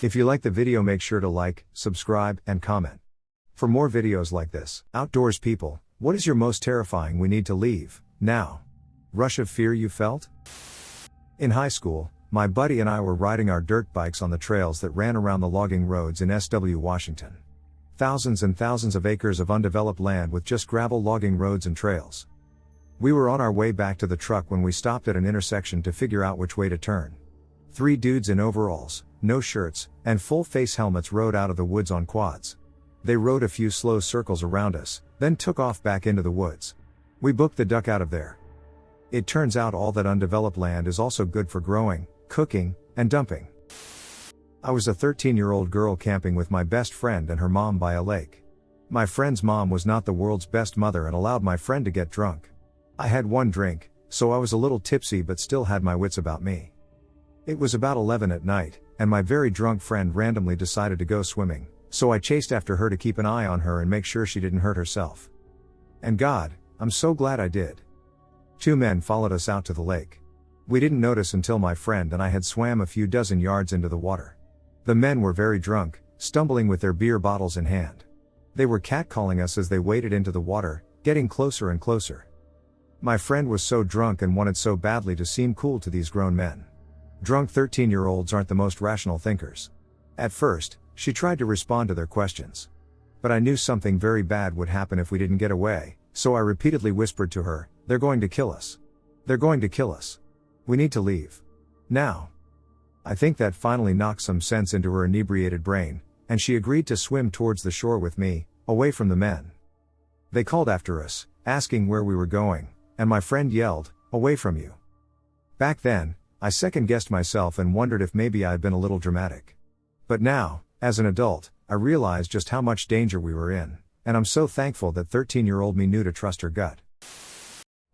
If you like the video, make sure to like, subscribe, and comment. For more videos like this. Outdoors people, what is your most terrifying? We need to leave, now. Rush of fear you felt? In high school, my buddy and I were riding our dirt bikes on the trails that ran around the logging roads in SW, Washington. Thousands and thousands of acres of undeveloped land with just gravel logging roads and trails. We were on our way back to the truck when we stopped at an intersection to figure out which way to turn. 3 dudes in overalls, no shirts, and full face helmets rode out of the woods on quads. They rode a few slow circles around us, then took off back into the woods. We booked the duck out of there. It turns out all that undeveloped land is also good for growing, cooking, and dumping. I was a 13-year-old girl camping with my best friend and her mom by a lake. My friend's mom was not the world's best mother and allowed my friend to get drunk. I had 1 drink, so I was a little tipsy but still had my wits about me. It was about 11 at night, and my very drunk friend randomly decided to go swimming, so I chased after her to keep an eye on her and make sure she didn't hurt herself. And God, I'm so glad I did. 2 men followed us out to the lake. We didn't notice until my friend and I had swam a few dozen yards into the water. The men were very drunk, stumbling with their beer bottles in hand. They were catcalling us as they waded into the water, getting closer and closer. My friend was so drunk and wanted so badly to seem cool to these grown men. Drunk 13-year-olds aren't the most rational thinkers. At first, she tried to respond to their questions. But I knew something very bad would happen if we didn't get away, so I repeatedly whispered to her, "They're going to kill us. They're going to kill us. We need to leave. Now." I think that finally knocked some sense into her inebriated brain, and she agreed to swim towards the shore with me, away from the men. They called after us, asking where we were going, and my friend yelled, "Away from you." Back then, I second-guessed myself and wondered if maybe I had been a little dramatic. But now, as an adult, I realized just how much danger we were in, and I'm so thankful that 13-year-old me knew to trust her gut.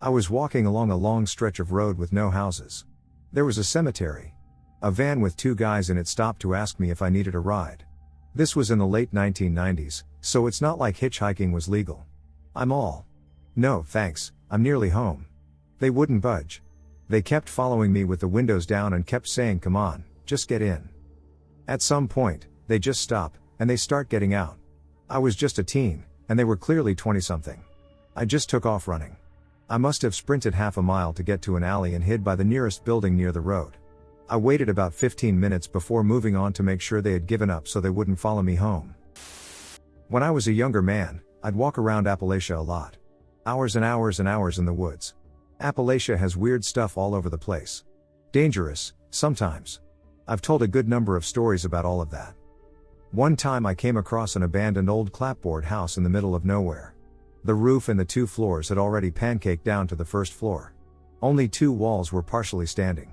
I was walking along a long stretch of road with no houses. There was a cemetery. A van with 2 guys in it stopped to ask me if I needed a ride. This was in the late 1990s, so it's not like hitchhiking was legal. I'm all, "No, thanks, I'm nearly home." They wouldn't budge. They kept following me with the windows down and kept saying, "Come on, just get in." At some point, they just stop, and they start getting out. I was just a teen, and they were clearly 20-something. I just took off running. I must have sprinted half a mile to get to an alley and hid by the nearest building near the road. I waited about 15 minutes before moving on to make sure they had given up so they wouldn't follow me home. When I was a younger man, I'd walk around Appalachia a lot. Hours and hours and hours in the woods. Appalachia has weird stuff all over the place. Dangerous, sometimes. I've told a good number of stories about all of that. One time I came across an abandoned old clapboard house in the middle of nowhere. The roof and the 2 floors had already pancaked down to the first floor. Only 2 walls were partially standing.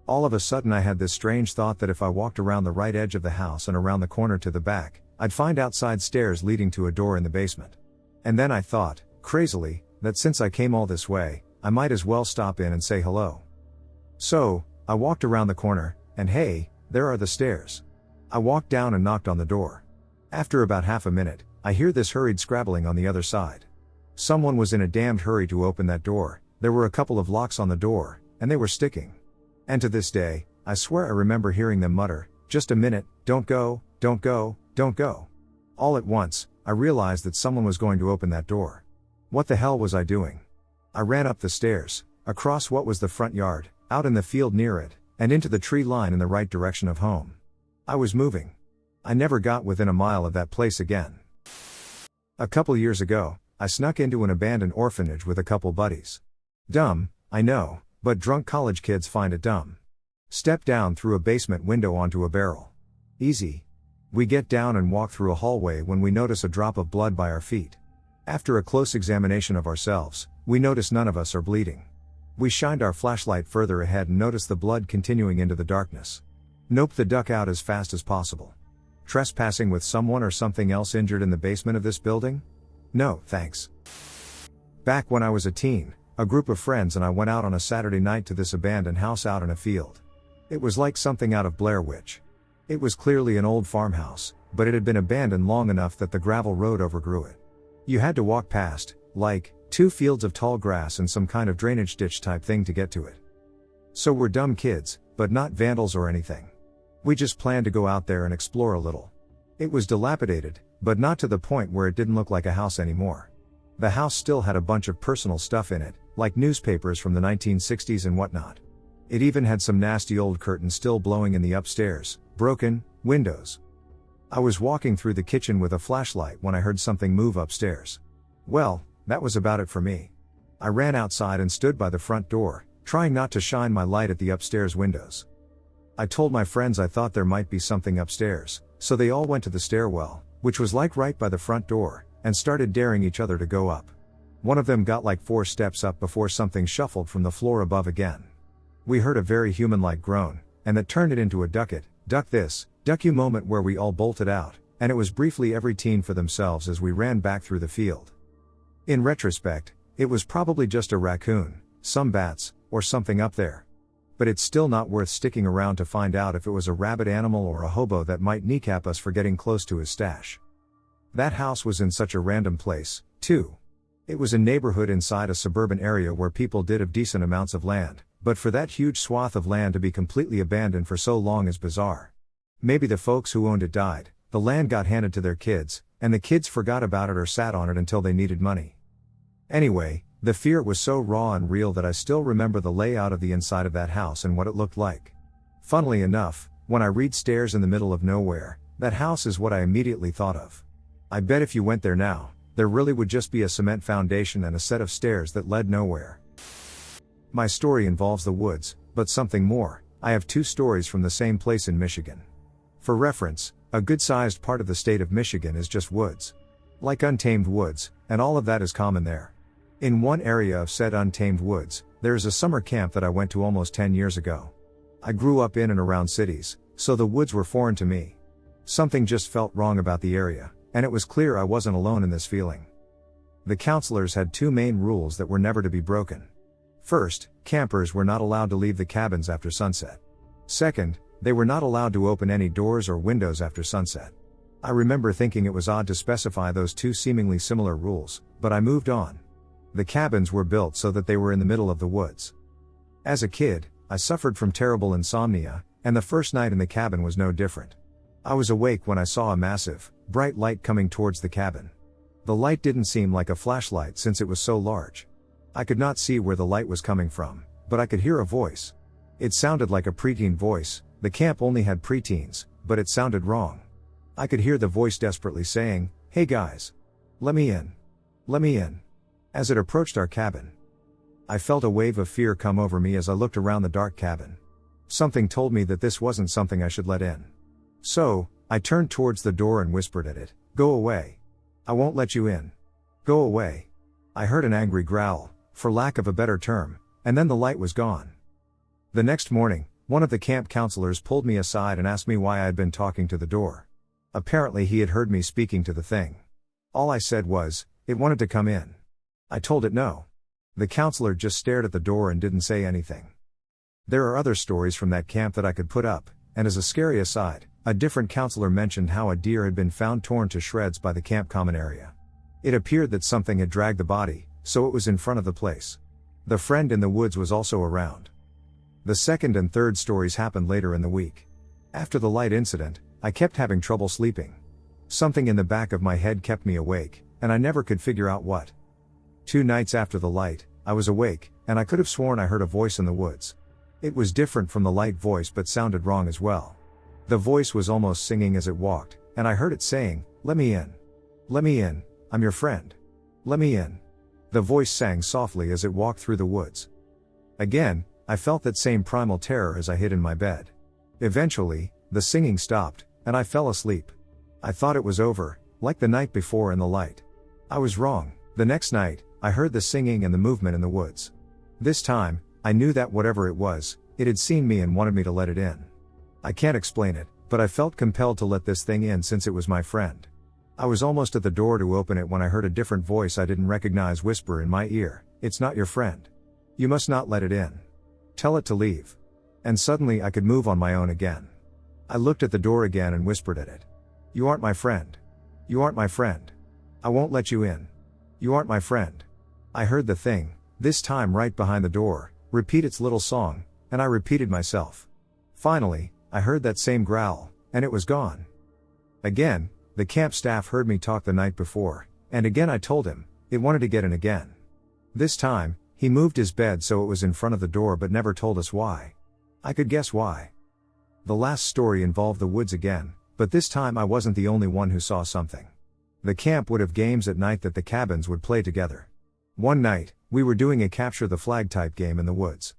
All of a sudden I had this strange thought that if I walked around the right edge of the house and around the corner to the back, I'd find outside stairs leading to a door in the basement. And then I thought, crazily, that since I came all this way, I might as well stop in and say hello. So, I walked around the corner, and hey, there are the stairs. I walked down and knocked on the door. After about half a minute, I hear this hurried scrabbling on the other side. Someone was in a damned hurry to open that door. There were a couple of locks on the door, and they were sticking. And to this day, I swear I remember hearing them mutter, "Just a minute, don't go, don't go, don't go." All at once, I realized that someone was going to open that door. What the hell was I doing? I ran up the stairs, across what was the front yard, out in the field near it, and into the tree line in the right direction of home. I was moving. I never got within a mile of that place again. A couple years ago, I snuck into an abandoned orphanage with a couple buddies. Dumb, I know, but drunk college kids find it dumb. Step down through a basement window onto a barrel. Easy. We get down and walk through a hallway when we notice a drop of blood by our feet. After a close examination of ourselves, we notice none of us are bleeding. We shined our flashlight further ahead and noticed the blood continuing into the darkness. Nope, the duck out as fast as possible. Trespassing with someone or something else injured in the basement of this building? No, thanks. Back when I was a teen, a group of friends and I went out on a Saturday night to this abandoned house out in a field. It was like something out of Blair Witch. It was clearly an old farmhouse, but it had been abandoned long enough that the gravel road overgrew it. You had to walk past, like, 2 fields of tall grass and some kind of drainage ditch type thing to get to it. So we're dumb kids, but not vandals or anything. We just planned to go out there and explore a little. It was dilapidated, but not to the point where it didn't look like a house anymore. The house still had a bunch of personal stuff in it, like newspapers from the 1960s and whatnot. It even had some nasty old curtains still blowing in the upstairs, broken windows. I was walking through the kitchen with a flashlight when I heard something move upstairs. Well, that was about it for me. I ran outside and stood by the front door, trying not to shine my light at the upstairs windows. I told my friends I thought there might be something upstairs, so they all went to the stairwell, which was like right by the front door, and started daring each other to go up. One of them got like 4 steps up before something shuffled from the floor above again. We heard a very human-like groan, and that turned it into a duck this, duck you moment where we all bolted out, and it was briefly every teen for themselves as we ran back through the field. In retrospect, it was probably just a raccoon, some bats, or something up there. But it's still not worth sticking around to find out if it was a rabid animal or a hobo that might kneecap us for getting close to his stash. That house was in such a random place, too. It was a neighborhood inside a suburban area where people did have decent amounts of land, but for that huge swath of land to be completely abandoned for so long is bizarre. Maybe the folks who owned it died, the land got handed to their kids, and the kids forgot about it or sat on it until they needed money. Anyway, the fear was so raw and real that I still remember the layout of the inside of that house and what it looked like. Funnily enough, when I read stairs in the middle of nowhere, that house is what I immediately thought of. I bet if you went there now, there really would just be a cement foundation and a set of stairs that led nowhere. My story involves the woods, but something more. I have 2 stories from the same place in Michigan. For reference, a good-sized part of the state of Michigan is just woods. Like untamed woods, and all of that is common there. In one area of said untamed woods, there is a summer camp that I went to almost 10 years ago. I grew up in and around cities, so the woods were foreign to me. Something just felt wrong about the area, and it was clear I wasn't alone in this feeling. The counselors had 2 main rules that were never to be broken. First, campers were not allowed to leave the cabins after sunset. Second, they were not allowed to open any doors or windows after sunset. I remember thinking it was odd to specify those 2 seemingly similar rules, but I moved on. The cabins were built so that they were in the middle of the woods. As a kid, I suffered from terrible insomnia, and the first night in the cabin was no different. I was awake when I saw a massive, bright light coming towards the cabin. The light didn't seem like a flashlight since it was so large. I could not see where the light was coming from, but I could hear a voice. It sounded like a preteen voice. The camp only had preteens, but it sounded wrong. I could hear the voice desperately saying, "Hey guys. Let me in. Let me in." As it approached our cabin, I felt a wave of fear come over me as I looked around the dark cabin. Something told me that this wasn't something I should let in. So, I turned towards the door and whispered at it, "Go away. I won't let you in. Go away." I heard an angry growl, for lack of a better term, and then the light was gone. The next morning, one of the camp counselors pulled me aside and asked me why I had been talking to the door. Apparently he had heard me speaking to the thing. All I said was, it wanted to come in. I told it no. The counselor just stared at the door and didn't say anything. There are other stories from that camp that I could put up, and as a scary aside, a different counselor mentioned how a deer had been found torn to shreds by the camp common area. It appeared that something had dragged the body, so it was in front of the place. The friend in the woods was also around. The second and third stories happened later in the week. After the light incident, I kept having trouble sleeping. Something in the back of my head kept me awake, and I never could figure out what. 2 nights after the light, I was awake, and I could have sworn I heard a voice in the woods. It was different from the light voice but sounded wrong as well. The voice was almost singing as it walked, and I heard it saying, "Let me in. Let me in, I'm your friend. Let me in." The voice sang softly as it walked through the woods. Again, I felt that same primal terror as I hid in my bed. Eventually, the singing stopped, and I fell asleep. I thought it was over, like the night before in the light. I was wrong. The next night, I heard the singing and the movement in the woods. This time, I knew that whatever it was, it had seen me and wanted me to let it in. I can't explain it, but I felt compelled to let this thing in since it was my friend. I was almost at the door to open it when I heard a different voice I didn't recognize whisper in my ear, "It's not your friend. You must not let it in. Tell it to leave." And suddenly I could move on my own again. I looked at the door again and whispered at it. "You aren't my friend. You aren't my friend. I won't let you in. You aren't my friend." I heard the thing, this time right behind the door, repeat its little song, and I repeated myself. Finally, I heard that same growl, and it was gone. Again, the camp staff heard me talk the night before, and again I told him, it wanted to get in again. This time, he moved his bed so it was in front of the door but never told us why. I could guess why. The last story involved the woods again, but this time I wasn't the only one who saw something. The camp would have games at night that the cabins would play together. One night, we were doing a capture the flag type game in the woods.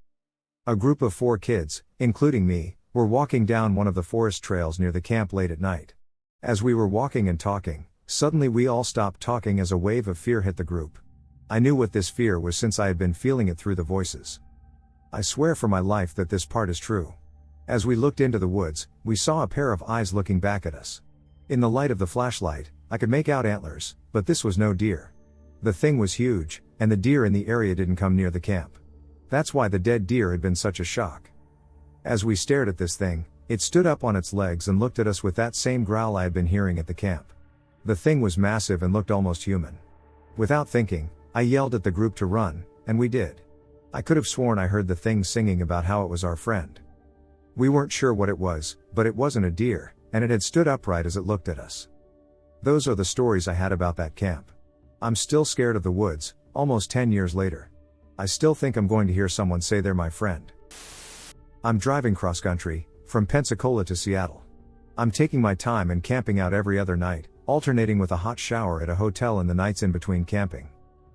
A group of 4 kids, including me, were walking down one of the forest trails near the camp late at night. As we were walking and talking, suddenly we all stopped talking as a wave of fear hit the group. I knew what this fear was since I had been feeling it through the voices. I swear for my life that this part is true. As we looked into the woods, we saw a pair of eyes looking back at us. In the light of the flashlight, I could make out antlers, but this was no deer. The thing was huge, and the deer in the area didn't come near the camp. That's why the dead deer had been such a shock. As we stared at this thing, it stood up on its legs and looked at us with that same growl I had been hearing at the camp. The thing was massive and looked almost human. Without thinking, I yelled at the group to run, and we did. I could have sworn I heard the thing singing about how it was our friend. We weren't sure what it was, but it wasn't a deer, and it had stood upright as it looked at us. Those are the stories I had about that camp. I'm still scared of the woods, almost 10 years later. I still think I'm going to hear someone say they're my friend. I'm driving cross-country, from Pensacola to Seattle. I'm taking my time and camping out every other night, alternating with a hot shower at a hotel in the nights in between camping.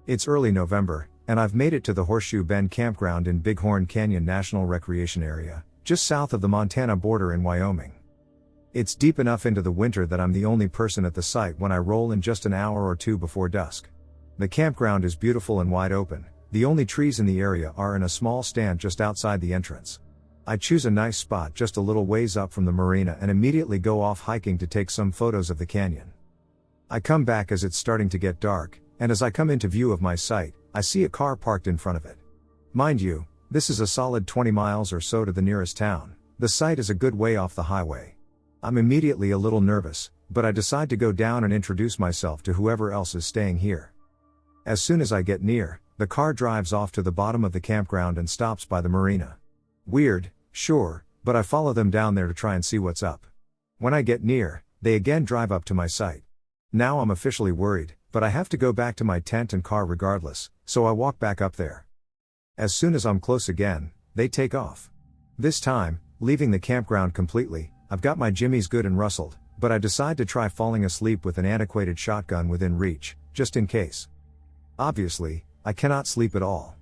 It's early November, and I've made it to the Horseshoe Bend campground in Bighorn Canyon National Recreation Area, just south of the Montana border in Wyoming. It's deep enough into the winter that I'm the only person at the site when I roll in just an hour or two before dusk. The campground is beautiful and wide open. The only trees in the area are in a small stand just outside the entrance. I choose a nice spot just a little ways up from the marina and immediately go off hiking to take some photos of the canyon. I come back as it's starting to get dark, and as I come into view of my site, I see a car parked in front of it. Mind you, this is a solid 20 miles or so to the nearest town. The site is a good way off the highway. I'm immediately a little nervous, but I decide to go down and introduce myself to whoever else is staying here. As soon as I get near, the car drives off to the bottom of the campground and stops by the marina. Weird, sure, but I follow them down there to try and see what's up. When I get near, they again drive up to my site. Now I'm officially worried, but I have to go back to my tent and car regardless, so I walk back up there. As soon as I'm close again, they take off. This time, leaving the campground completely, I've got my jimmies good and rustled, but I decide to try falling asleep with an antiquated shotgun within reach, just in case. Obviously, I cannot sleep at all.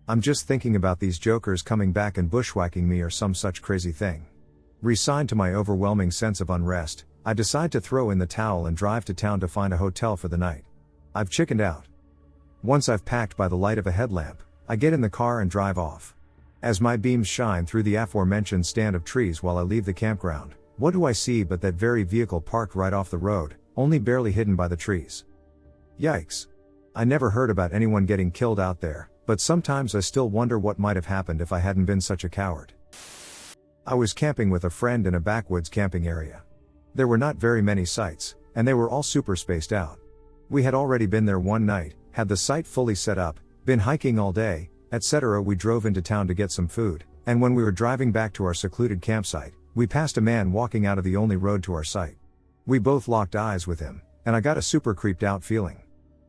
I'm just thinking about these jokers coming back and bushwhacking me or some such crazy thing. Resigned to my overwhelming sense of unrest, I decide to throw in the towel and drive to town to find a hotel for the night. I've chickened out. Once I've packed by the light of a headlamp, I get in the car and drive off. As my beams shine through the aforementioned stand of trees while I leave the campground, what do I see but that very vehicle parked right off the road, only barely hidden by the trees. Yikes. I never heard about anyone getting killed out there, but sometimes I still wonder what might have happened if I hadn't been such a coward. I was camping with a friend in a backwoods camping area. There were not very many sites, and they were all super spaced out. We had already been there one night, had the site fully set up, been hiking all day, etc. We drove into town to get some food, and when we were driving back to our secluded campsite, we passed a man walking out of the only road to our site. We both locked eyes with him, and I got a super creeped out feeling.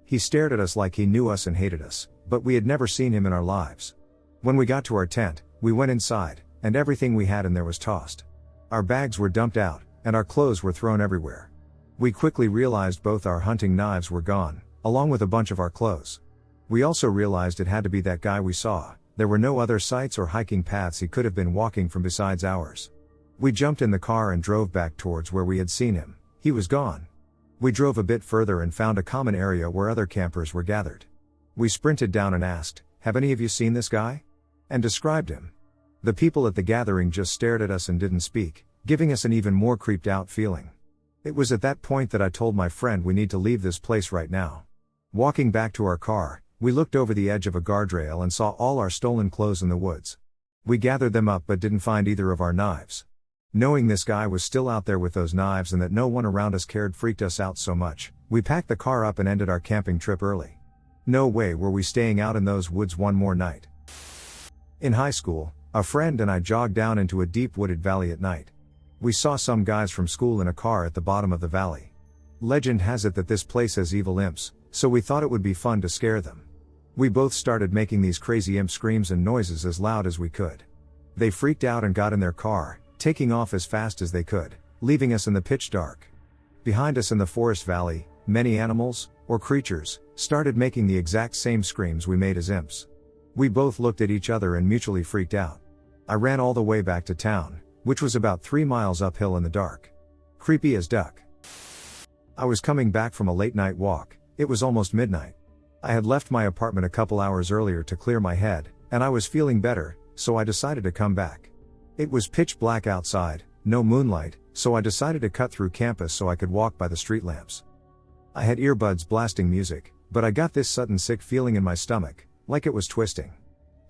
He stared at us like he knew us and hated us, but we had never seen him in our lives. When we got to our tent, we went inside, and everything we had in there was tossed. Our bags were dumped out, and our clothes were thrown everywhere. We quickly realized both our hunting knives were gone, along with a bunch of our clothes. We also realized it had to be that guy we saw. There were no other sites or hiking paths he could have been walking from besides ours. We jumped in the car and drove back towards where we had seen him. He was gone. We drove a bit further and found a common area where other campers were gathered. We sprinted down and asked, "Have any of you seen this guy?" and described him. The people at the gathering just stared at us and didn't speak, giving us an even more creeped out feeling. It was at that point that I told my friend we need to leave this place right now. Walking back to our car, we looked over the edge of a guardrail and saw all our stolen clothes in the woods. We gathered them up but didn't find either of our knives. Knowing this guy was still out there with those knives and that no one around us cared freaked us out so much, we packed the car up and ended our camping trip early. No way were we staying out in those woods one more night. In high school, A friend and I jogged down into a deep wooded valley at night. We saw some guys from school in a car at the bottom of the valley. Legend has it that this place has evil imps, so we thought it would be fun to scare them. We both started making these crazy imp screams and noises as loud as we could. They freaked out and got in their car, taking off as fast as they could, leaving us in the pitch dark. Behind us in the forest valley, many animals, or creatures, started making the exact same screams we made as imps. We both looked at each other and mutually freaked out. I ran all the way back to town, which was about 3 miles uphill in the dark. Creepy as duck. I was coming back from a late night walk. It was almost midnight. I had left my apartment a couple hours earlier to clear my head, and I was feeling better, so I decided to come back. It was pitch black outside, no moonlight, so I decided to cut through campus so I could walk by the street lamps. I had earbuds blasting music, but I got this sudden sick feeling in my stomach, like it was twisting.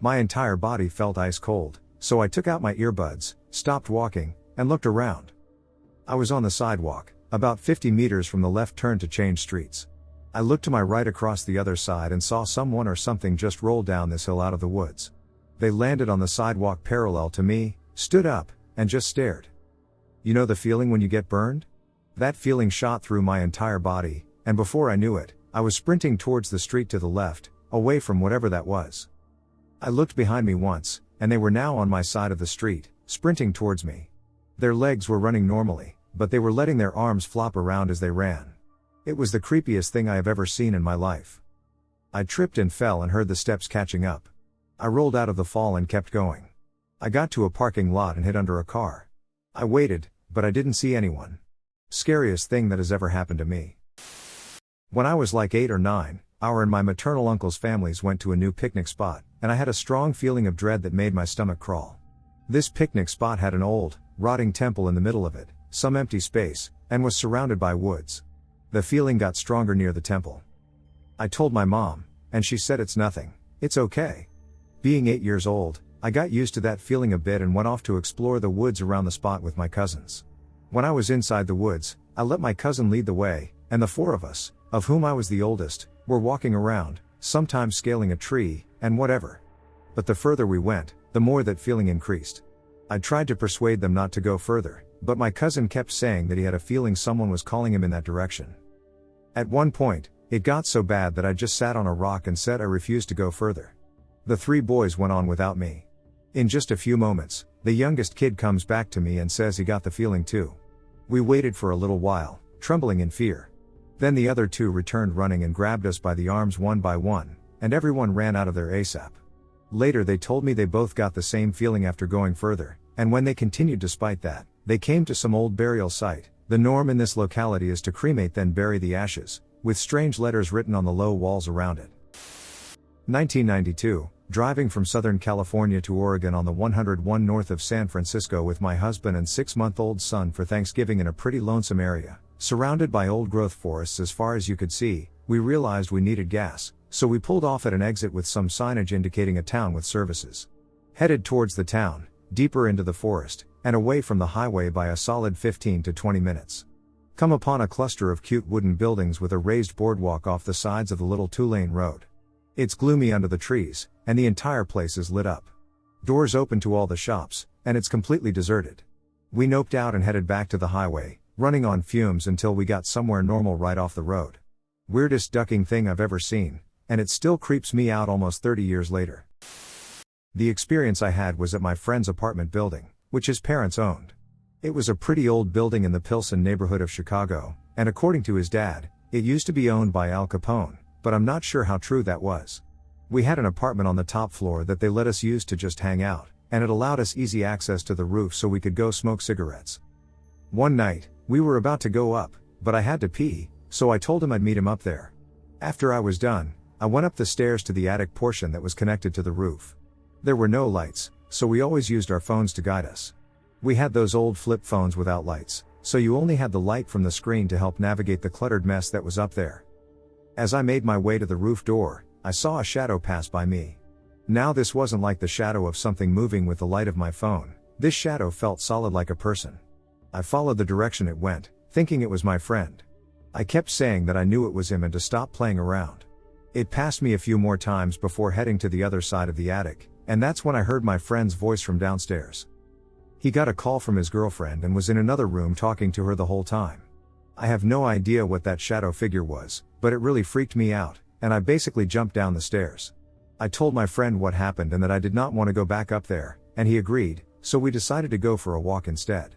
My entire body felt ice cold, so I took out my earbuds, stopped walking, and looked around. I was on the sidewalk, about 50 meters from the left turn to change streets. I looked to my right across the other side and saw someone or something just roll down this hill out of the woods. They landed on the sidewalk parallel to me, stood up, and just stared. You know the feeling when you get burned? That feeling shot through my entire body, and before I knew it, I was sprinting towards the street to the left, away from whatever that was. I looked behind me once, and they were now on my side of the street, sprinting towards me. Their legs were running normally, but they were letting their arms flop around as they ran. It was the creepiest thing I have ever seen in my life. I tripped and fell and heard the steps catching up. I rolled out of the fall and kept going. I got to a parking lot and hid under a car. I waited, but I didn't see anyone. Scariest thing that has ever happened to me. When I was like 8 or 9, our and my maternal uncle's families went to a new picnic spot, and I had a strong feeling of dread that made my stomach crawl. This picnic spot had an old, rotting temple in the middle of it, some empty space, and was surrounded by woods. The feeling got stronger near the temple. I told my mom, and she said it's nothing, it's okay. Being 8 years old, I got used to that feeling a bit and went off to explore the woods around the spot with my cousins. When I was inside the woods, I let my cousin lead the way, and the 4 of us, of whom I was the oldest, were walking around, sometimes scaling a tree, and whatever. But the further we went, the more that feeling increased. I tried to persuade them not to go further, but my cousin kept saying that he had a feeling someone was calling him in that direction. At one point, it got so bad that I just sat on a rock and said I refused to go further. The 3 boys went on without me. In just a few moments, the youngest kid comes back to me and says he got the feeling too. We waited for a little while, trembling in fear. Then the other 2 returned running and grabbed us by the arms one by one, and everyone ran out of there ASAP. Later they told me they both got the same feeling after going further, and when they continued despite that, they came to some old burial site. The norm in this locality is to cremate then bury the ashes, with strange letters written on the low walls around it. 1992, driving from Southern California to Oregon on the 101 north of San Francisco with my husband and 6-month-old son for Thanksgiving in a pretty lonesome area, surrounded by old-growth forests as far as you could see. We realized we needed gas, so we pulled off at an exit with some signage indicating a town with services. Headed towards the town, deeper into the forest, and away from the highway by a solid 15 to 20 minutes. Come upon a cluster of cute wooden buildings with a raised boardwalk off the sides of the little 2-lane road. It's gloomy under the trees, and the entire place is lit up. Doors open to all the shops, and it's completely deserted. We noped out and headed back to the highway, running on fumes until we got somewhere normal right off the road. Weirdest ducking thing I've ever seen, and it still creeps me out almost 30 years later. The experience I had was at my friend's apartment building, which his parents owned. It was a pretty old building in the Pilsen neighborhood of Chicago, and according to his dad, it used to be owned by Al Capone, but I'm not sure how true that was. We had an apartment on the top floor that they let us use to just hang out, and it allowed us easy access to the roof so we could go smoke cigarettes. One night, we were about to go up, but I had to pee, so I told him I'd meet him up there. After I was done, I went up the stairs to the attic portion that was connected to the roof. There were no lights, so we always used our phones to guide us. We had those old flip phones without lights, so you only had the light from the screen to help navigate the cluttered mess that was up there. As I made my way to the roof door, I saw a shadow pass by me. Now this wasn't like the shadow of something moving with the light of my phone. This shadow felt solid like a person. I followed the direction it went, thinking it was my friend. I kept saying that I knew it was him and to stop playing around. It passed me a few more times before heading to the other side of the attic, and that's when I heard my friend's voice from downstairs. He got a call from his girlfriend and was in another room talking to her the whole time. I have no idea what that shadow figure was, but it really freaked me out, and I basically jumped down the stairs. I told my friend what happened and that I did not want to go back up there, and he agreed, so we decided to go for a walk instead.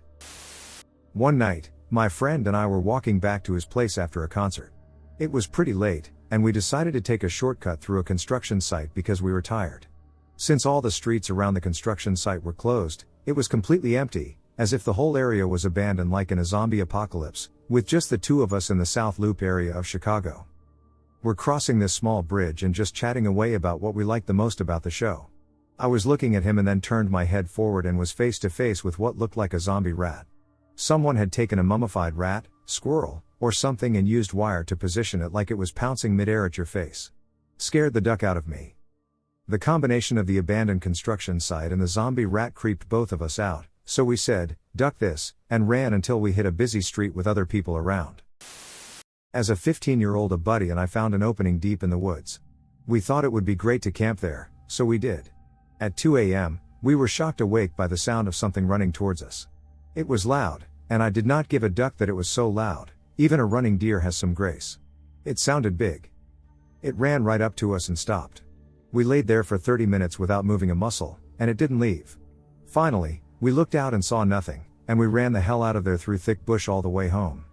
One night, my friend and I were walking back to his place after a concert. It was pretty late, and we decided to take a shortcut through a construction site because we were tired. Since all the streets around the construction site were closed, it was completely empty, as if the whole area was abandoned like in a zombie apocalypse, with just the two of us in the South Loop area of Chicago. We're crossing this small bridge and just chatting away about what we liked the most about the show. I was looking at him and then turned my head forward and was face to face with what looked like a zombie rat. Someone had taken a mummified rat, squirrel, or something and used wire to position it like it was pouncing midair at your face. Scared the duck out of me. The combination of the abandoned construction site and the zombie rat creeped both of us out, so we said, "Duck this," and ran until we hit a busy street with other people around. As a 15-year-old, a buddy and I found an opening deep in the woods. We thought it would be great to camp there, so we did. At 2 a.m., we were shocked awake by the sound of something running towards us. It was loud, and I did not give a duck that it was so loud. Even a running deer has some grace. It sounded big. It ran right up to us and stopped. We laid there for 30 minutes without moving a muscle, and it didn't leave. Finally, we looked out and saw nothing, and we ran the hell out of there through thick bush all the way home.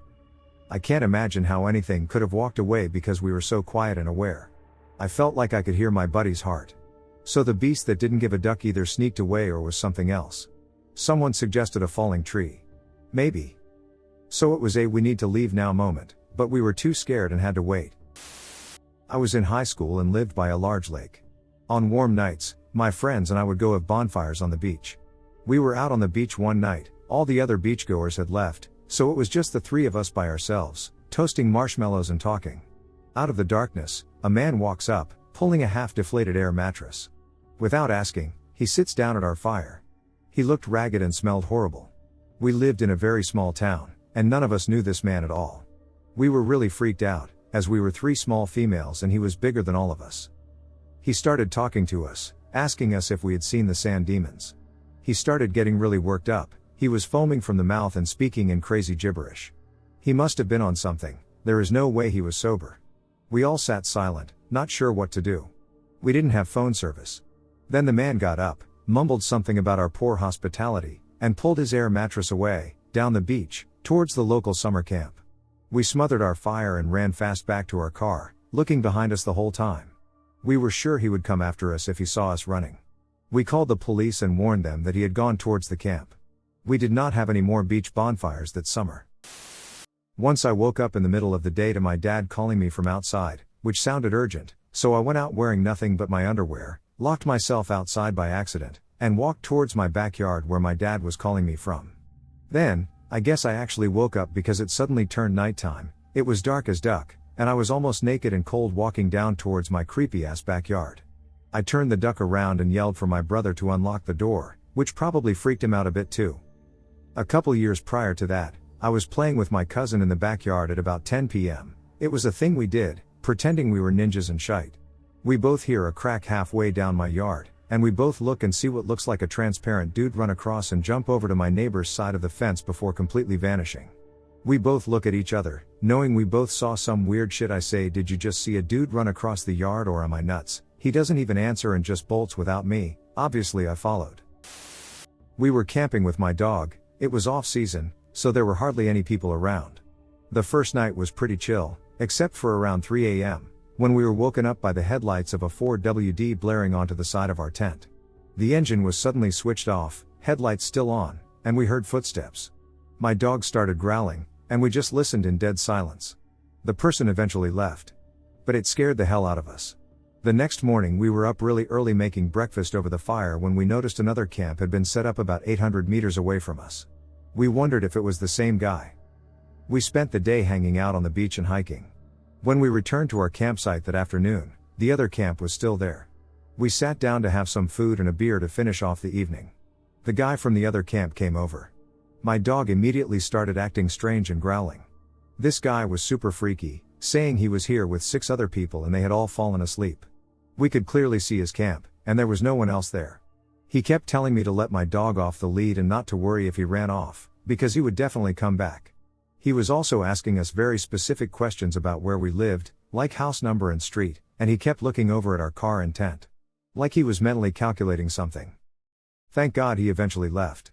I can't imagine how anything could have walked away because we were so quiet and aware. I felt like I could hear my buddy's heart. So the beast that didn't give a duck either sneaked away or was something else. Someone suggested a falling tree. Maybe. So it was a "we need to leave now" moment, but we were too scared and had to wait. I was in high school and lived by a large lake. On warm nights, my friends and I would go have bonfires on the beach. We were out on the beach one night, all the other beachgoers had left, so it was just the three of us by ourselves, toasting marshmallows and talking. Out of the darkness, a man walks up, pulling a half-deflated air mattress. Without asking, he sits down at our fire. He looked ragged and smelled horrible. We lived in a very small town, and none of us knew this man at all. We were really freaked out, as we were three small females and he was bigger than all of us. He started talking to us, asking us if we had seen the sand demons. He started getting really worked up. He was foaming from the mouth and speaking in crazy gibberish. He must have been on something. There is no way he was sober. We all sat silent, not sure what to do. We didn't have phone service. Then the man got up, mumbled something about our poor hospitality, and pulled his air mattress away, down the beach, towards the local summer camp. We smothered our fire and ran fast back to our car, looking behind us the whole time. We were sure he would come after us if he saw us running. We called the police and warned them that he had gone towards the camp. We did not have any more beach bonfires that summer. Once I woke up in the middle of the day to my dad calling me from outside, which sounded urgent, so I went out wearing nothing but my underwear, locked myself outside by accident, and walked towards my backyard where my dad was calling me from. Then, I guess I actually woke up because it suddenly turned nighttime. It was dark as duck, and I was almost naked and cold walking down towards my creepy-ass backyard. I turned the duck around and yelled for my brother to unlock the door, which probably freaked him out a bit too. A couple years prior to that, I was playing with my cousin in the backyard at about 10 p.m. It was a thing we did, pretending we were ninjas and shite. We both hear a crack halfway down my yard, and we both look and see what looks like a transparent dude run across and jump over to my neighbor's side of the fence before completely vanishing. We both look at each other, knowing we both saw some weird shit. I say, "Did you just see a dude run across the yard or am I nuts?" He doesn't even answer and just bolts without me. Obviously I followed. We were camping with my dog. It was off season, so there were hardly any people around. The first night was pretty chill, except for around 3 a.m., when we were woken up by the headlights of a Ford WD blaring onto the side of our tent. The engine was suddenly switched off, headlights still on, and we heard footsteps. My dog started growling, and we just listened in dead silence. The person eventually left. But it scared the hell out of us. The next morning we were up really early making breakfast over the fire when we noticed another camp had been set up about 800 meters away from us. We wondered if it was the same guy. We spent the day hanging out on the beach and hiking. When we returned to our campsite that afternoon, the other camp was still there. We sat down to have some food and a beer to finish off the evening. The guy from the other camp came over. My dog immediately started acting strange and growling. This guy was super freaky, saying he was here with 6 other people and they had all fallen asleep. We could clearly see his camp, and there was no one else there. He kept telling me to let my dog off the lead and not to worry if he ran off, because he would definitely come back. He was also asking us very specific questions about where we lived, like house number and street, and he kept looking over at our car and tent. Like he was mentally calculating something. Thank God he eventually left.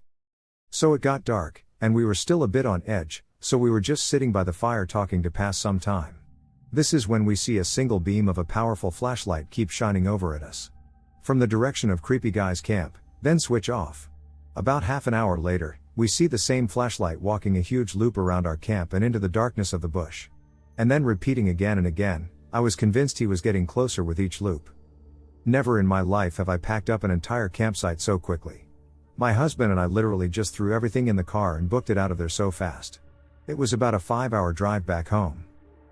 So it got dark, and we were still a bit on edge, so we were just sitting by the fire talking to pass some time. This is when we see a single beam of a powerful flashlight keep shining over at us. From the direction of Creepy Guy's camp, then switch off. About half an hour later, we see the same flashlight walking a huge loop around our camp and into the darkness of the bush. And then repeating again and again. I was convinced he was getting closer with each loop. Never in my life have I packed up an entire campsite so quickly. My husband and I literally just threw everything in the car and booked it out of there so fast. It was about a 5-hour drive back home.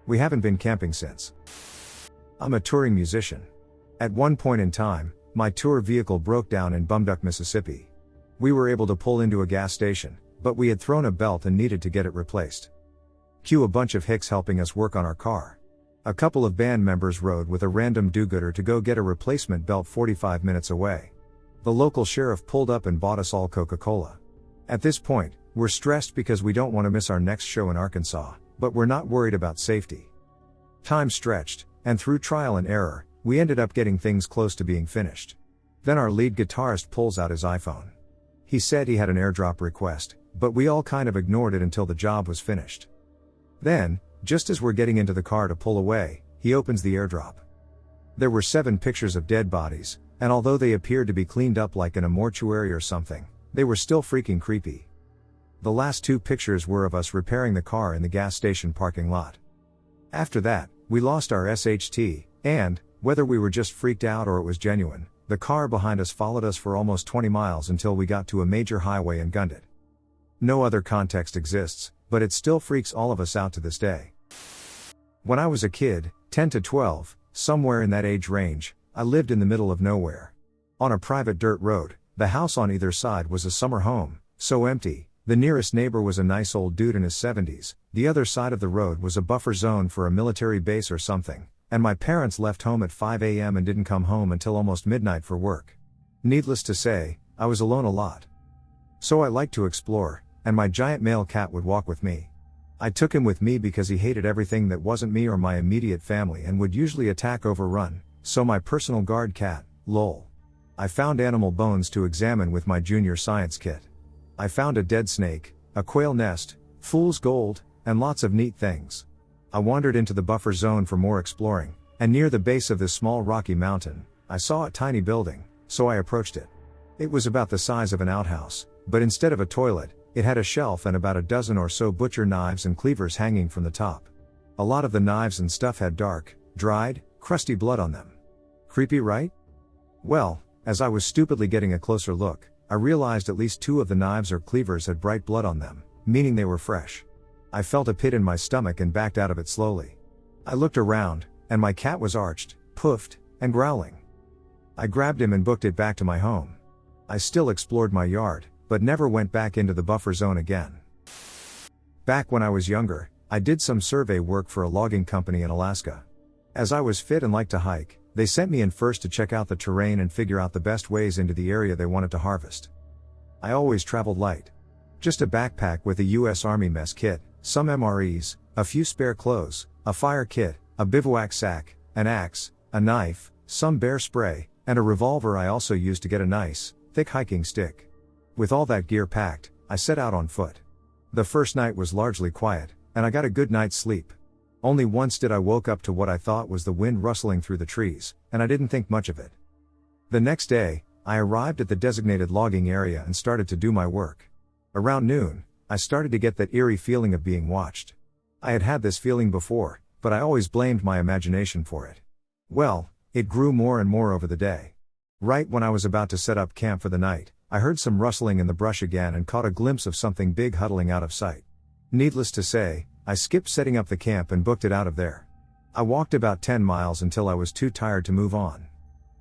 We haven't been camping since. I'm a touring musician. At one point in time, my tour vehicle broke down in Bumduck, Mississippi. We were able to pull into a gas station, but we had thrown a belt and needed to get it replaced. Cue a bunch of hicks helping us work on our car. A couple of band members rode with a random do-gooder to go get a replacement belt 45 minutes away. The local sheriff pulled up and bought us all Coca-Cola. At this point, we're stressed because we don't want to miss our next show in Arkansas, but we're not worried about safety. Time stretched, and through trial and error, we ended up getting things close to being finished. Then our lead guitarist pulls out his iPhone. He said he had an airdrop request, but we all kind of ignored it until the job was finished. Then, just as we're getting into the car to pull away, he opens the airdrop. There were 7 pictures of dead bodies, and although they appeared to be cleaned up like in a mortuary or something, they were still freaking creepy. The last 2 pictures were of us repairing the car in the gas station parking lot. After that, we lost our SHT, and, whether we were just freaked out or it was genuine, the car behind us followed us for almost 20 miles until we got to a major highway and gunned it. No other context exists, but it still freaks all of us out to this day. When I was a kid, 10 to 12, somewhere in that age range, I lived in the middle of nowhere. On a private dirt road, the house on either side was a summer home, so empty. The nearest neighbor was a nice old dude in his 70s, the other side of the road was a buffer zone for a military base or something, and my parents left home at 5 a.m. and didn't come home until almost midnight for work. Needless to say, I was alone a lot. So I liked to explore, and my giant male cat would walk with me. I took him with me because he hated everything that wasn't me or my immediate family and would usually attack or run, so my personal guard cat, lol. I found animal bones to examine with my junior science kit. I found a dead snake, a quail nest, fool's gold, and lots of neat things. I wandered into the buffer zone for more exploring, and near the base of this small rocky mountain, I saw a tiny building, so I approached it. It was about the size of an outhouse, but instead of a toilet, it had a shelf and about a dozen or so butcher knives and cleavers hanging from the top. A lot of the knives and stuff had dark, dried, crusty blood on them. Creepy, right? Well, as I was stupidly getting a closer look, I realized at least 2 of the knives or cleavers had bright blood on them, meaning they were fresh. I felt a pit in my stomach and backed out of it slowly. I looked around, and my cat was arched, puffed, and growling. I grabbed him and booked it back to my home. I still explored my yard, but never went back into the buffer zone again. Back when I was younger, I did some survey work for a logging company in Alaska. As I was fit and liked to hike, they sent me in first to check out the terrain and figure out the best ways into the area they wanted to harvest. I always traveled light. Just a backpack with a US Army mess kit, some MREs, a few spare clothes, a fire kit, a bivouac sack, an axe, a knife, some bear spray, and a revolver I also used to get a nice, thick hiking stick. With all that gear packed, I set out on foot. The first night was largely quiet, and I got a good night's sleep. Only once did I woke up to what I thought was the wind rustling through the trees, and I didn't think much of it. The next day, I arrived at the designated logging area and started to do my work. Around noon, I started to get that eerie feeling of being watched. I had had this feeling before, but I always blamed my imagination for it. Well, it grew more and more over the day. Right when I was about to set up camp for the night, I heard some rustling in the brush again and caught a glimpse of something big huddling out of sight. Needless to say, I skipped setting up the camp and booked it out of there. I walked about 10 miles until I was too tired to move on.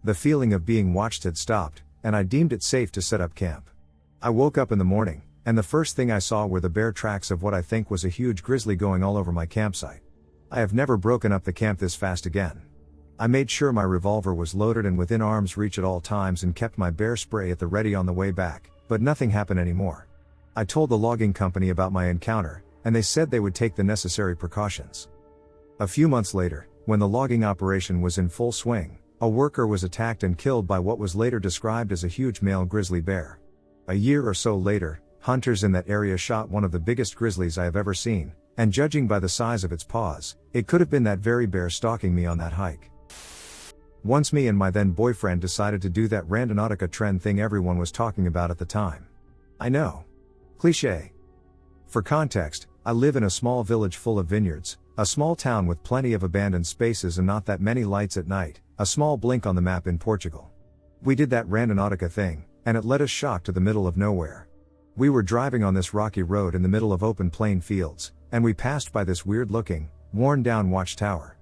The feeling of being watched had stopped, and I deemed it safe to set up camp. I woke up in the morning, and the first thing I saw were the bare tracks of what I think was a huge grizzly going all over my campsite. I have never broken up the camp this fast again. I made sure my revolver was loaded and within arm's reach at all times and kept my bear spray at the ready on the way back, but nothing happened anymore. I told the logging company about my encounter, and they said they would take the necessary precautions. A few months later, when the logging operation was in full swing, a worker was attacked and killed by what was later described as a huge male grizzly bear. A year or so later, hunters in that area shot one of the biggest grizzlies I have ever seen, and judging by the size of its paws, it could have been that very bear stalking me on that hike. Once me and my then boyfriend decided to do that randonautica trend thing everyone was talking about at the time. I know. Cliché. For context, I live in a small village full of vineyards, a small town with plenty of abandoned spaces and not that many lights at night, a small blink on the map in Portugal. We did that randonautica thing, and it led us shocked to the middle of nowhere. We were driving on this rocky road in the middle of open plain fields, and we passed by this weird-looking, worn-down watchtower.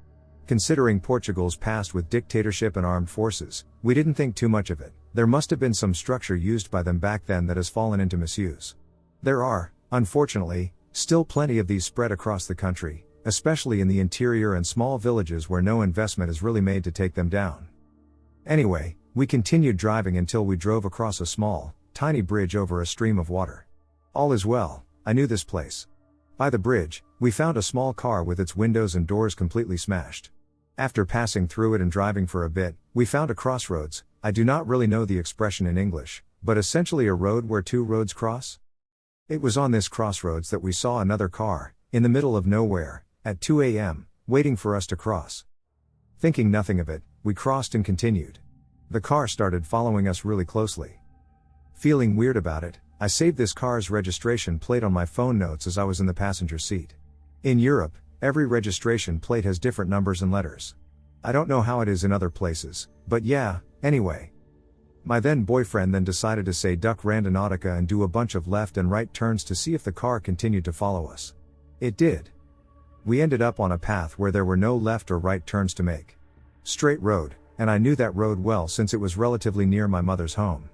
Considering Portugal's past with dictatorship and armed forces, we didn't think too much of it. There must have been some structure used by them back then that has fallen into misuse. There are, unfortunately, still plenty of these spread across the country, especially in the interior and small villages where no investment is really made to take them down. Anyway, we continued driving until we drove across a small, tiny bridge over a stream of water. All is well, I knew this place. By the bridge, we found a small car with its windows and doors completely smashed. After passing through it and driving for a bit, we found a crossroads. I do not really know the expression in English, but essentially a road where two roads cross. It was on this crossroads that we saw another car, in the middle of nowhere, at 2 a.m., waiting for us to cross. Thinking nothing of it, we crossed and continued. The car started following us really closely. Feeling weird about it, I saved this car's registration plate on my phone notes as I was in the passenger seat. In Europe, every registration plate has different numbers and letters. I don't know how it is in other places, but yeah, anyway. My then boyfriend then decided to say duck randonautica and do a bunch of left and right turns to see if the car continued to follow us. It did. We ended up on a path where there were no left or right turns to make. Straight road, and I knew that road well since it was relatively near my mother's home.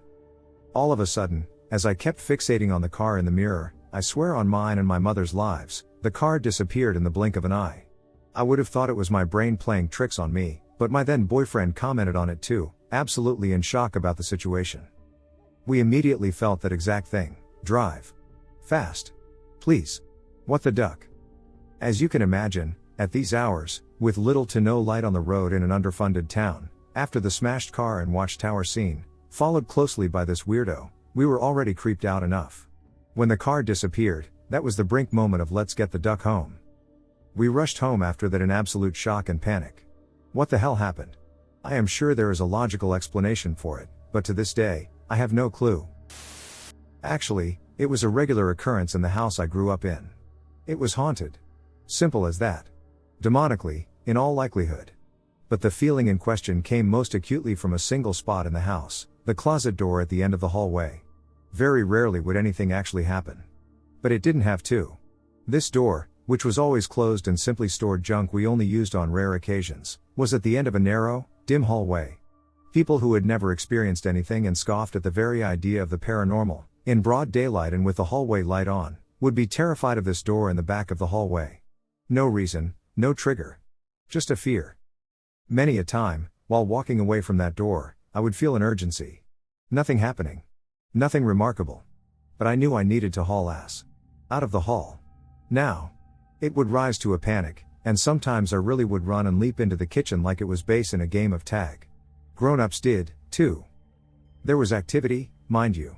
All of a sudden, as I kept fixating on the car in the mirror, I swear on mine and my mother's lives, the car disappeared in the blink of an eye. I would have thought it was my brain playing tricks on me, but my then boyfriend commented on it too, absolutely in shock about the situation. We immediately felt that exact thing. Drive fast. Please. What the duck? As you can imagine, at these hours, with little to no light on the road in an underfunded town, after the smashed car and watchtower scene, followed closely by this weirdo, we were already creeped out enough. When the car disappeared, that was the brink moment of let's get the duck home. We rushed home after that in absolute shock and panic. What the hell happened? I am sure there is a logical explanation for it, but to this day, I have no clue. Actually, it was a regular occurrence in the house I grew up in. It was haunted. Simple as that. Demonically, in all likelihood. But the feeling in question came most acutely from a single spot in the house, the closet door at the end of the hallway. Very rarely would anything actually happen. But it didn't have to. This door, which was always closed and simply stored junk we only used on rare occasions, was at the end of a narrow, dim hallway. People who had never experienced anything and scoffed at the very idea of the paranormal, in broad daylight and with the hallway light on, would be terrified of this door in the back of the hallway. No reason, no trigger. Just a fear. Many a time, while walking away from that door, I would feel an urgency. Nothing happening. Nothing remarkable. But I knew I needed to haul ass. Out of the hall. Now. It would rise to a panic, and sometimes I really would run and leap into the kitchen like it was base in a game of tag. Grown-ups did, too. There was activity, mind you.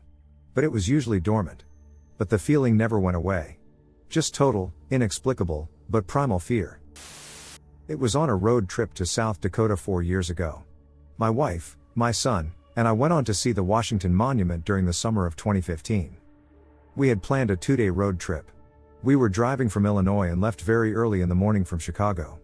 But it was usually dormant. But the feeling never went away. Just total, inexplicable, but primal fear. It was on a road trip to South Dakota 4 years ago. My wife, my son, and I went on to see the Washington Monument during the summer of 2015. We had planned a 2-day road trip. We were driving from Illinois and left very early in the morning from Chicago.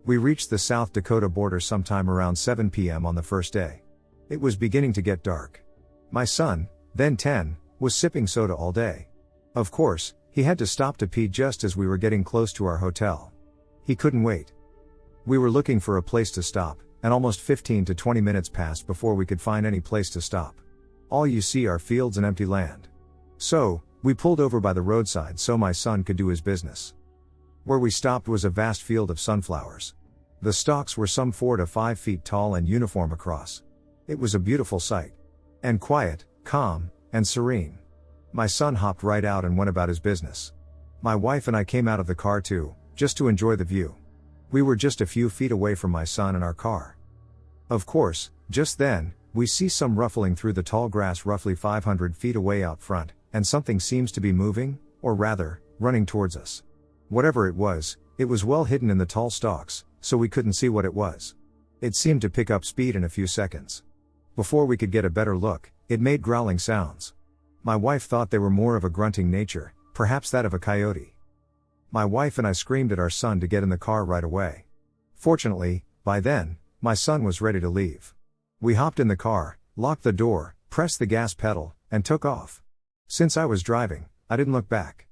We reached the South Dakota border sometime around 7 p.m. on the first day. It was beginning to get dark. My son, then 10, was sipping soda all day. Of course, he had to stop to pee just as we were getting close to our hotel. He couldn't wait. We were looking for a place to stop, and almost 15 to 20 minutes passed before we could find any place to stop. All you see are fields and empty land. So, we pulled over by the roadside so my son could do his business. Where we stopped was a vast field of sunflowers. The stalks were some 4 to 5 feet tall and uniform across. It was a beautiful sight. And quiet, calm, and serene. My son hopped right out and went about his business. My wife and I came out of the car too, just to enjoy the view. We were just a few feet away from my son and our car. Of course, just then, we see some ruffling through the tall grass roughly 500 feet away out front, and something seems to be moving, or rather, running towards us. Whatever it was well hidden in the tall stalks, so we couldn't see what it was. It seemed to pick up speed in a few seconds. Before we could get a better look, it made growling sounds. My wife thought they were more of a grunting nature, perhaps that of a coyote. My wife and I screamed at our son to get in the car right away. Fortunately, by then, my son was ready to leave. We hopped in the car, locked the door, pressed the gas pedal, and took off. Since I was driving, I didn't look back.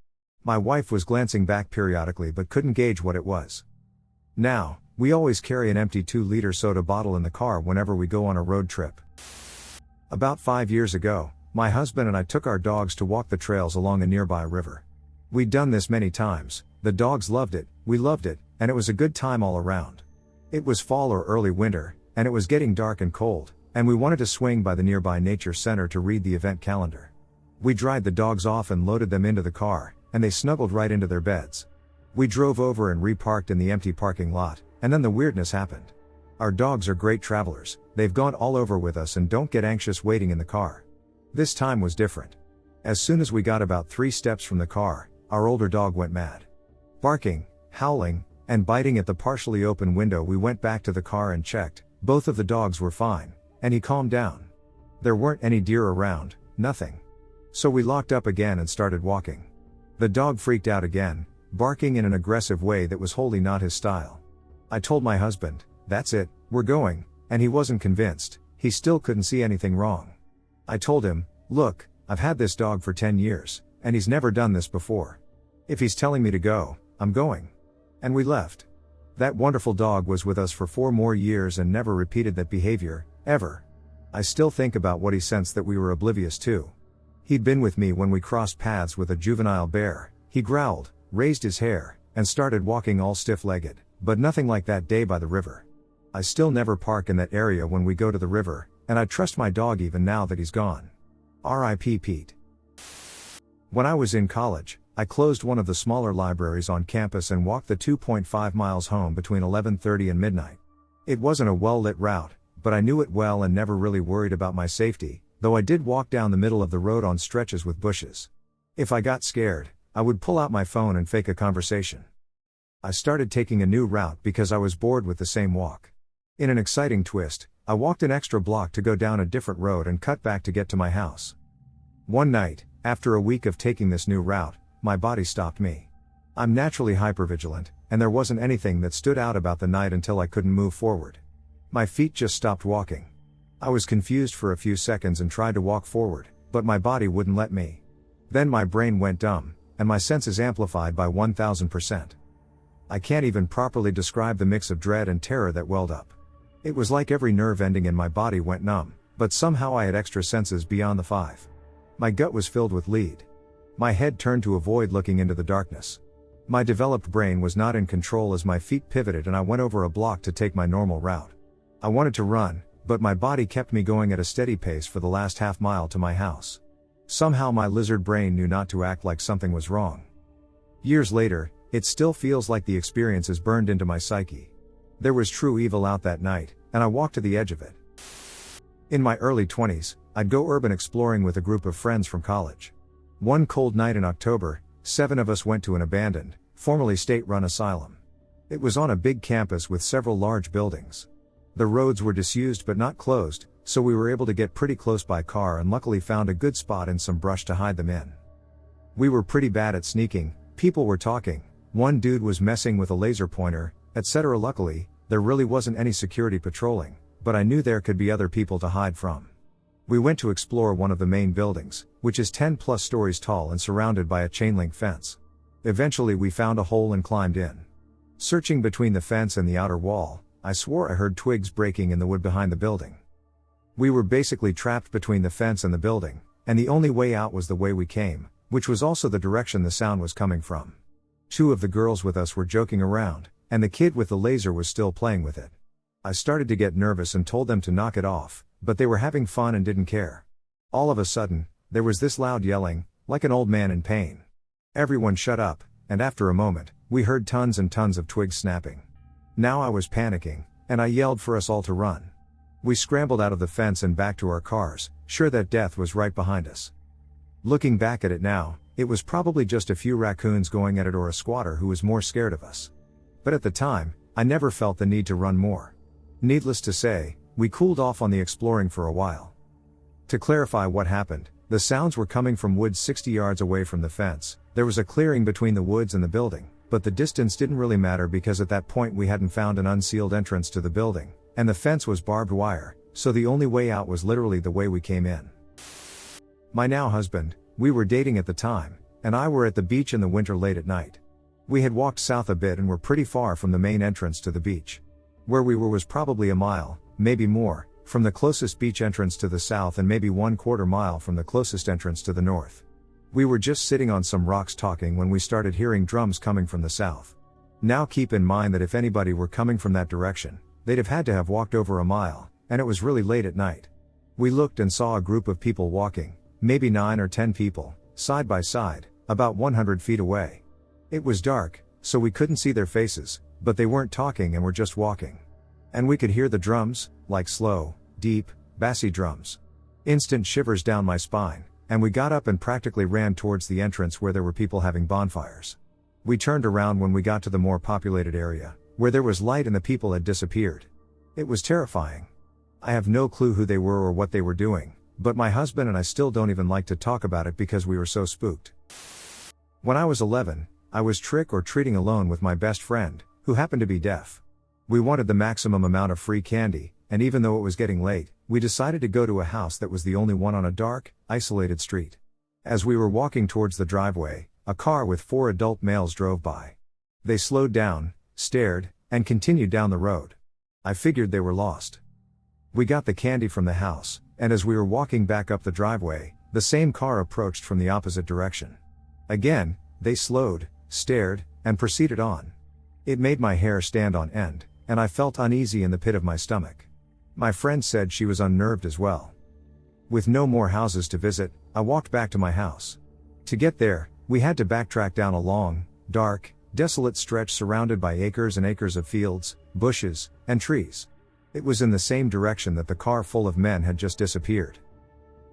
My wife was glancing back periodically but couldn't gauge what it was. Now, we always carry an empty 2-liter soda bottle in the car whenever we go on a road trip. About 5 years ago, my husband and I took our dogs to walk the trails along a nearby river. We'd done this many times, the dogs loved it, we loved it, and it was a good time all around. It was fall or early winter, and it was getting dark and cold, and we wanted to swing by the nearby nature center to read the event calendar. We dried the dogs off and loaded them into the car, and they snuggled right into their beds. We drove over and reparked in the empty parking lot, and then the weirdness happened. Our dogs are great travelers, they've gone all over with us and don't get anxious waiting in the car. This time was different. As soon as we got about 3 steps from the car, our older dog went mad. Barking, howling, and biting at the partially open window. We went back to the car and checked, both of the dogs were fine, and he calmed down. There weren't any deer around, nothing. So we locked up again and started walking. The dog freaked out again, barking in an aggressive way that was wholly not his style. I told my husband, "That's it, we're going," and he wasn't convinced, he still couldn't see anything wrong. I told him, "Look, I've had this dog for 10 years, and he's never done this before. If he's telling me to go, I'm going." And we left. That wonderful dog was with us for 4 more years and never repeated that behavior, ever. I still think about what he sensed that we were oblivious to. He'd been with me when we crossed paths with a juvenile bear. He growled, raised his hair, and started walking all stiff-legged, but nothing like that day by the river. I still never park in that area when we go to the river, and I trust my dog even now that he's gone. R.I.P. Pete. When I was in college, I closed one of the smaller libraries on campus and walked the 2.5 miles home between 11:30 and midnight. It wasn't a well-lit route, but I knew it well and never really worried about my safety, though I did walk down the middle of the road on stretches with bushes. If I got scared, I would pull out my phone and fake a conversation. I started taking a new route because I was bored with the same walk. In an exciting twist, I walked an extra block to go down a different road and cut back to get to my house. One night, after a week of taking this new route, my body stopped me. I'm naturally hypervigilant, and there wasn't anything that stood out about the night until I couldn't move forward. My feet just stopped walking. I was confused for a few seconds and tried to walk forward, but my body wouldn't let me. Then my brain went dumb, and my senses amplified by 1000%. I can't even properly describe the mix of dread and terror that welled up. It was like every nerve ending in my body went numb, but somehow I had extra senses beyond the 5. My gut was filled with lead. My head turned to avoid looking into the darkness. My developed brain was not in control as my feet pivoted and I went over a block to take my normal route. I wanted to run, but my body kept me going at a steady pace for the last half mile to my house. Somehow my lizard brain knew not to act like something was wrong. Years later, it still feels like the experience is burned into my psyche. There was true evil out that night, and I walked to the edge of it. In my early 20s, I'd go urban exploring with a group of friends from college. One cold night in October, 7 of us went to an abandoned, formerly state-run asylum. It was on a big campus with several large buildings. The roads were disused but not closed, so we were able to get pretty close by car and luckily found a good spot in some brush to hide them in. We were pretty bad at sneaking, people were talking, one dude was messing with a laser pointer, etc. Luckily, there really wasn't any security patrolling, but I knew there could be other people to hide from. We went to explore one of the main buildings, which is 10+ stories tall and surrounded by a chain-link fence. Eventually we found a hole and climbed in. Searching between the fence and the outer wall, I swore I heard twigs breaking in the wood behind the building. We were basically trapped between the fence and the building, and the only way out was the way we came, which was also the direction the sound was coming from. 2 of the girls with us were joking around, and the kid with the laser was still playing with it. I started to get nervous and told them to knock it off, but they were having fun and didn't care. All of a sudden, there was this loud yelling, like an old man in pain. Everyone shut up, and after a moment, we heard tons and tons of twigs snapping. Now I was panicking, and I yelled for us all to run. We scrambled out of the fence and back to our cars, sure that death was right behind us. Looking back at it now, it was probably just a few raccoons going at it or a squatter who was more scared of us. But at the time, I never felt the need to run more. Needless to say, we cooled off on the exploring for a while. To clarify what happened, the sounds were coming from woods 60 yards away from the fence. There was a clearing between the woods and the building, but the distance didn't really matter because at that point we hadn't found an unsealed entrance to the building, and the fence was barbed wire, so the only way out was literally the way we came in. My now husband, we were dating at the time, and I were at the beach in the winter late at night. We had walked south a bit and were pretty far from the main entrance to the beach. Where we were was probably a mile, maybe more, from the closest beach entrance to the south and maybe 1/4 mile from the closest entrance to the north. We were just sitting on some rocks talking when we started hearing drums coming from the south. Now keep in mind that if anybody were coming from that direction, they'd have had to have walked over a mile, and it was really late at night. We looked and saw a group of people walking, maybe 9 or 10 people, side by side, about 100 feet away. It was dark, so we couldn't see their faces, but they weren't talking and were just walking. And we could hear the drums, like slow, deep, bassy drums. Instant shivers down my spine, and we got up and practically ran towards the entrance where there were people having bonfires. We turned around when we got to the more populated area, where there was light and the people had disappeared. It was terrifying. I have no clue who they were or what they were doing, but my husband and I still don't even like to talk about it because we were so spooked. When I was 11, I was trick or treating alone with my best friend, who happened to be deaf. We wanted the maximum amount of free candy, and even though it was getting late, we decided to go to a house that was the only one on a dark, isolated street. As we were walking towards the driveway, a car with 4 adult males drove by. They slowed down, stared, and continued down the road. I figured they were lost. We got the candy from the house, and as we were walking back up the driveway, the same car approached from the opposite direction. Again, they slowed, stared, and proceeded on. It made my hair stand on end, and I felt uneasy in the pit of my stomach. My friend said she was unnerved as well. With no more houses to visit, I walked back to my house. To get there, we had to backtrack down a long, dark, desolate stretch surrounded by acres and acres of fields, bushes, and trees. It was in the same direction that the car full of men had just disappeared.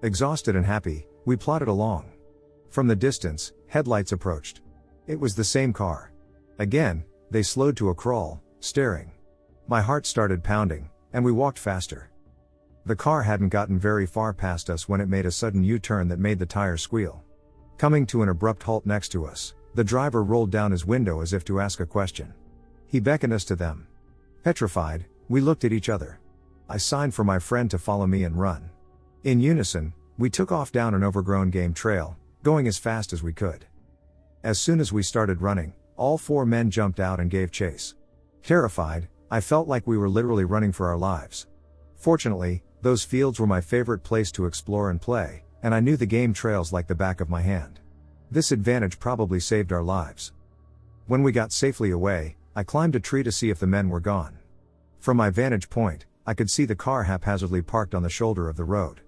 Exhausted and happy, we plodded along. From the distance, headlights approached. It was the same car. Again, they slowed to a crawl, staring. My heart started pounding, and we walked faster. The car hadn't gotten very far past us when it made a sudden U-turn that made the tires squeal. Coming to an abrupt halt next to us, the driver rolled down his window as if to ask a question. He beckoned us to them. Petrified, we looked at each other. I signed for my friend to follow me and run. In unison, we took off down an overgrown game trail, going as fast as we could. As soon as we started running, all 4 men jumped out and gave chase. Terrified, I felt like we were literally running for our lives. Fortunately, those fields were my favorite place to explore and play, and I knew the game trails like the back of my hand. This advantage probably saved our lives. When we got safely away, I climbed a tree to see if the men were gone. From my vantage point, I could see the car haphazardly parked on the shoulder of the road.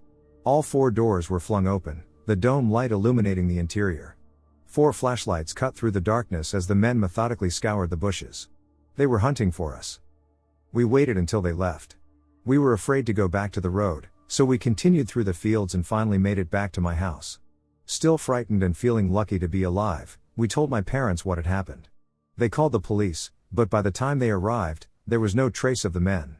All 4 doors were flung open, the dome light illuminating the interior. 4 flashlights cut through the darkness as the men methodically scoured the bushes. They were hunting for us. We waited until they left. We were afraid to go back to the road, so we continued through the fields and finally made it back to my house. Still frightened and feeling lucky to be alive, we told my parents what had happened. They called the police, but by the time they arrived, there was no trace of the men.